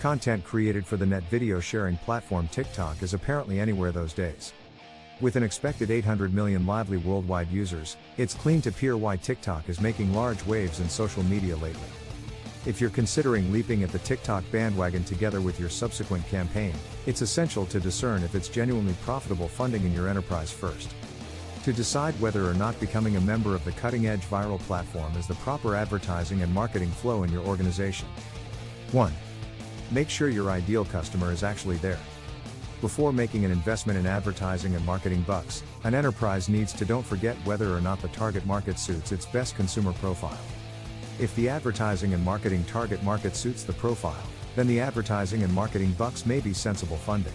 Content created for the net video sharing platform TikTok is apparently anywhere those days. With an expected 800 million lively worldwide users, it's clean to peer why TikTok is making large waves in social media lately. If you're considering leaping at the TikTok bandwagon together with your subsequent campaign, it's essential to discern if it's genuinely profitable funding in your enterprise first. To decide whether or not becoming a member of the cutting-edge viral platform is the proper advertising and marketing flow in your organization. 1. Make sure your ideal customer is actually there. Before making an investment in advertising and marketing bucks, an enterprise needs to don't forget whether or not the target market suits its best consumer profile. If the advertising and marketing target market suits the profile, then the advertising and marketing bucks may be sensible funding.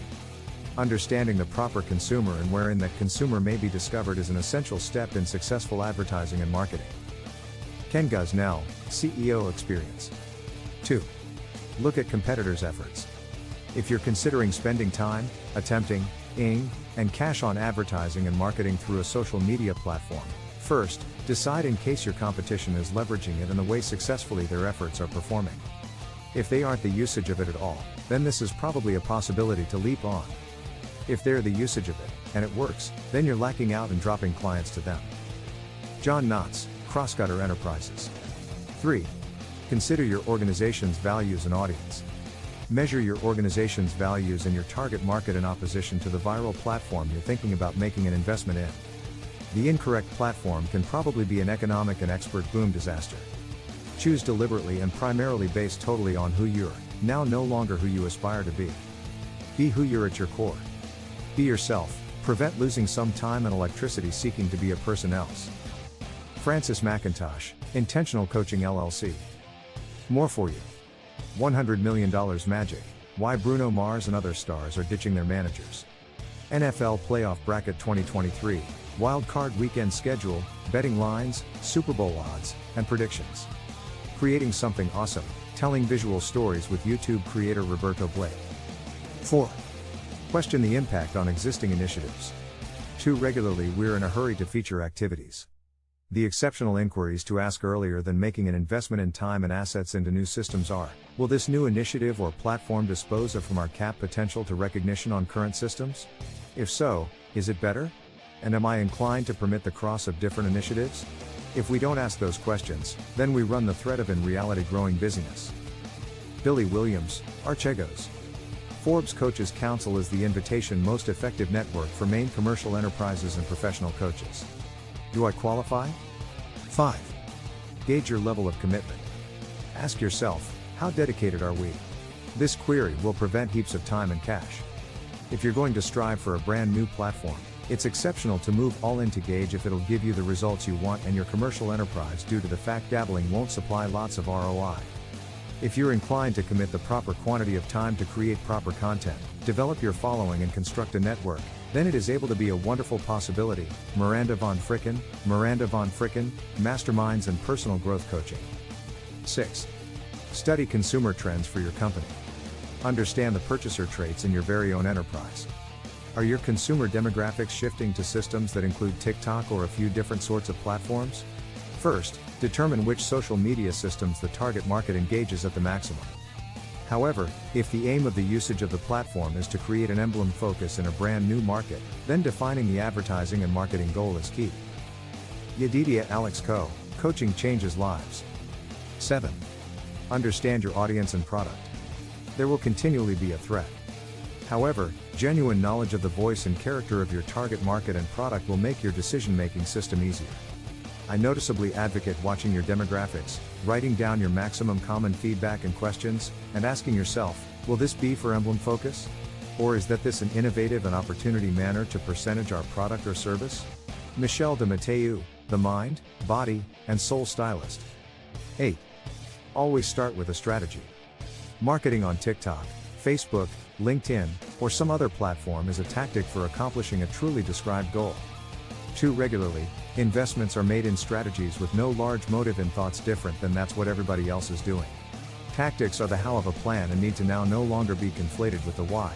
Understanding the proper consumer and wherein that consumer may be discovered is an essential step in successful advertising and marketing. Ken Gusnell, CEO Experience. 2. Look at competitors' efforts. If you're considering spending time, attempting, and cash on advertising and marketing through a social media platform, first, decide in case your competition is leveraging it and the way successfully their efforts are performing. If they aren't the usage of it at all, then this is probably a possibility to leap on. If they're the usage of it, and it works, then you're lacking out and dropping clients to them. John Knotts, Crosscutter Enterprises. 3. Consider your organization's values and audience. Measure your organization's values and your target market in opposition to the viral platform you're thinking about making an investment in. The incorrect platform can probably be an economic and expert boom disaster. Choose deliberately and primarily based totally on who you're, now no longer who you aspire to be. Be who you're at your core. Be yourself, prevent losing some time and electricity seeking to be a person else. Francis McIntosh, Intentional Coaching LLC. More for you. $100 million Magic, why Bruno Mars and other stars are ditching their managers. NFL Playoff Bracket 2023, Wild Card Weekend Schedule, betting lines, Super Bowl odds, and predictions. Creating something awesome, telling visual stories with YouTube creator Roberto Blake. 4. Question the impact on existing initiatives. Too regularly we're in a hurry to feature activities. The exceptional inquiries to ask earlier than making an investment in time and assets into new systems are, will this new initiative or platform dispose of from our cap potential to recognition on current systems? If so, is it better? And am I inclined to permit the cross of different initiatives? If we don't ask those questions, then we run the threat of in reality growing busyness. Billy Williams, Archegos. Forbes Coaches Council is the invitation most effective network for Maine commercial enterprises and professional coaches. Do I qualify? 5. Gauge your level of commitment. Ask yourself, how dedicated are we? This query will prevent heaps of time and cash. If you're going to strive for a brand new platform, it's exceptional to move all in to gauge if it'll give you the results you want and your commercial enterprise due to the fact dabbling won't supply lots of ROI. If you're inclined to commit the proper quantity of time to create proper content, develop your following and construct a network, then it is able to be a wonderful possibility. Miranda Von Fricken, Masterminds and Personal Growth Coaching. 6. Study consumer trends for your company. Understand the purchaser traits in your very own enterprise. Are your consumer demographics shifting to systems that include TikTok or a few different sorts of platforms? First, determine which social media systems the target market engages at the maximum. However, if the aim of the usage of the platform is to create an emblem focus in a brand new market, then defining the advertising and marketing goal is key. Yedidia Alex Co., Coaching Changes Lives. 7. Understand your audience and product. There will continually be a threat. However, genuine knowledge of the voice and character of your target market and product will make your decision-making system easier. I noticeably advocate watching your demographics, writing down your maximum common feedback and questions, and asking yourself, will this be for emblem focus? Or is this an innovative and opportunity manner to percentage our product or service? Michelle de Matteu, the mind, body, and soul stylist. 8. Always start with a strategy. Marketing on TikTok, Facebook, LinkedIn, or some other platform is a tactic for accomplishing a truly described goal. Too regularly, investments are made in strategies with no large motive and thoughts different than that's what everybody else is doing. Tactics are the how of a plan and need to now no longer be conflated with the why.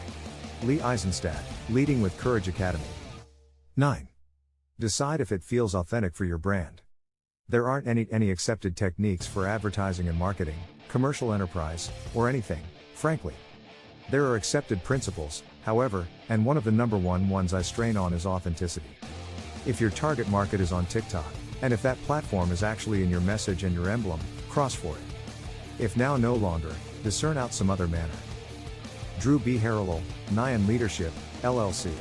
Lee Eisenstadt, Leading with Courage Academy. 9. Decide if it feels authentic for your brand. There aren't any accepted techniques for advertising and marketing, commercial enterprise, or anything, frankly. There are accepted principles, however, and one of the number one ones I strain on is authenticity. If your target market is on TikTok, and if that platform is actually in your message and your emblem, cross for it. If now no longer, discern out some other manner. Drew B. Harrell, Nyan Leadership, LLC.